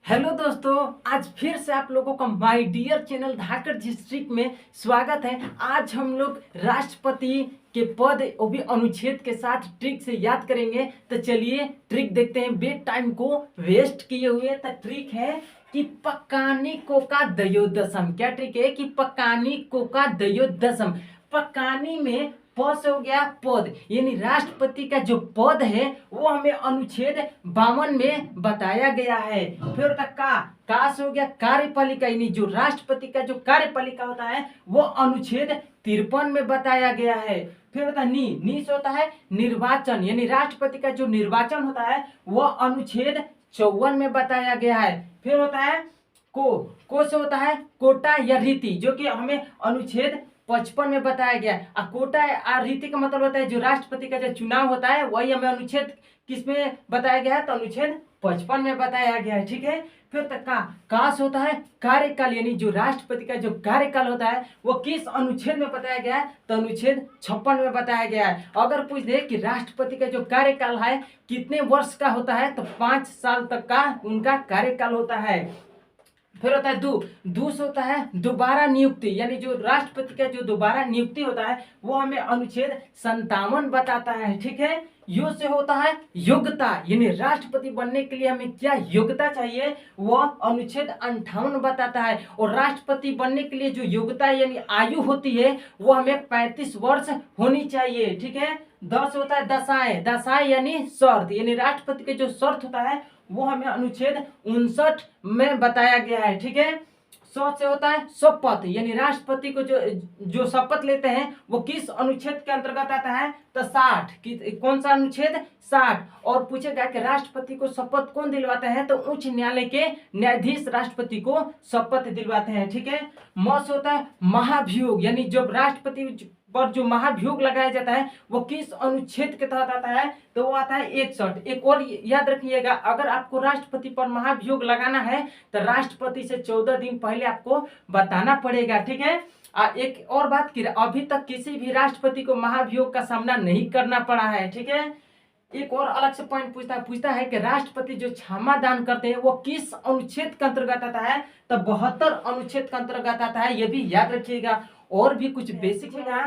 Hello दोस्तों, आज फिर से आप लोगों का my dear channel Dhakad district में स्वागत है। आज हम लोग राष्ट्रपति के पद वो भी अनुच्छेद के साथ ट्रिक से याद करेंगे। तो चलिए ट्रिक देखते हैं, बेड टाइम को वेस्ट किए हुए। तो ट्रिक है कि पकानी को का दयोदशम। क्या ट्रिक है कि पकानी को का दयोदशम। पकानी में प से हो गया पद, यानी राष्ट्रपति का जो पद है वो हमें अनुच्छेद 52 में बताया गया है। फिर तक का से हो गया कार्यपालिका, यानी जो राष्ट्रपति का जो कार्यपालिका होता है वो अनुच्छेद 53 में बताया गया है। फिर होता है नी से होता है निर्वाचन, यानी राष्ट्रपति का जो निर्वाचन होता है वो अनुच्छेद 54 में बताया गया है। फिर होता है को से होता है कोटा या रीति, जो कि हमें अनुच्छेद 55 में बताया गया है। कोटा या रीति का मतलब होता है जो राष्ट्रपति का जो चुनाव होता है वही हमें अनुच्छेद किसमें बताया गया है, तो अनुच्छेद 55 में बताया गया है। ठीक है। फिर तक का से होता है कार्यकाल, यानी जो राष्ट्रपति का जो कार्यकाल होता है वो किस अनुच्छेद में बताया गया है, तो अनुच्छेद 56 में बताया गया है। अगर पूछ दे कि राष्ट्रपति का जो कार्यकाल है कितने वर्ष का होता है, तो 5 साल तक का उनका कार्यकाल होता है। फिर होता है दू से होता है दोबारा नियुक्ति, यानी जो राष्ट्रपति का जो दोबारा नियुक्ति होता है वो हमें अनुच्छेद 57 बताता है। ठीक है। यो से होता है योग्यता, यानी राष्ट्रपति बनने के लिए हमें क्या योग्यता चाहिए, वो अनुच्छेद 58 बताता है। और राष्ट्रपति बनने के लिए जो योग्यता यानी आयु होती है वो हमें 35 वर्ष होनी चाहिए। ठीक है। 10 होता है दशाएं यानी शर्त, यानी राष्ट्रपति के जो शर्त होता है वो हमें अनुच्छेद 59 में बताया गया है। ठीक है। 100 से होता है शपथ, यानी राष्ट्रपति को जो शपथ लेते हैं वो किस अनुच्छेद के अंतर्गत आता है, तो 60। कौन सा अनुच्छेद, 60। और पूछेगा कि राष्ट्रपति को शपथ कौन दिलवाते हैं, तो उच्च न्यायालय के न्यायाधीश राष्ट्रपति को शपथ दिलवाते हैं। ठीक है। म से होता है महाभियोग, यानी जब राष्ट्रपति पर जो महाभियोग लगाया जाता है वो किस अनुच्छेद के तहत आता है, तो वो आता है 61। एक और याद रखिएगा, अगर आपको राष्ट्रपति पर महाभियोग लगाना है तो राष्ट्रपति से 14 दिन पहले आपको बताना पड़ेगा। ठीक है। एक और बात कि अभी तक किसी भी राष्ट्रपति को महाभियोग का सामना नहीं करना पड़ा है। ठीक है। एक और अलग से पॉइंट पूछता है कि राष्ट्रपति जो क्षमा दान करते हैं वो किस अनुच्छेद के अंतर्गत आता है, तो 72 अनुच्छेद के अंतर्गत आता है। ये भी याद रखिएगा। और भी कुछ बेसिक है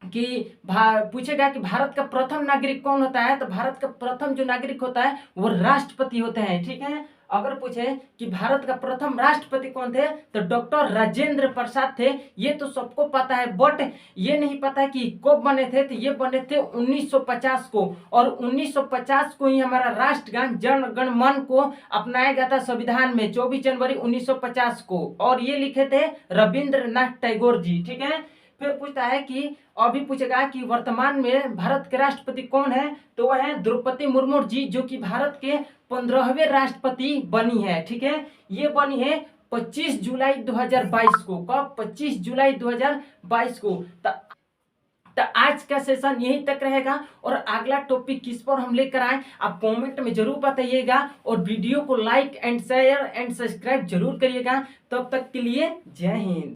कि पूछेगा कि भारत का प्रथम नागरिक कौन होता है, तो भारत का प्रथम जो नागरिक होता है वो राष्ट्रपति होते हैं। ठीक है। अगर पूछे कि भारत का प्रथम राष्ट्रपति कौन थे, तो डॉक्टर राजेंद्र प्रसाद थे। ये तो सबको पता है, बट ये नहीं पता कि कब बने थे, तो ये बने थे 1950 को। और 1950 को ही हमारा राष्ट्रगान जन गण मन को अपनाया गया था संविधान में, 24 जनवरी 1950 को। और ये लिखे थे रविंद्रनाथ टैगोर जी। ठीक है। फिर पूछता है कि अभी पूछेगा कि वर्तमान में भारत के राष्ट्रपति कौन है, तो वह है द्रौपदी मुर्मू जी, जो कि भारत के 15वें राष्ट्रपति बनी है। ठीक है। ये बनी है 25 जुलाई 2022 को। कब, 25 जुलाई 2022 को। तो आज का सेशन यहीं तक रहेगा, और अगला टॉपिक किस पर हम लेकर आए आप कमेंट में जरूर बताइएगा, और वीडियो को like and share and subscribe जरूर करिएगा। तब तक के लिए जय हिंद।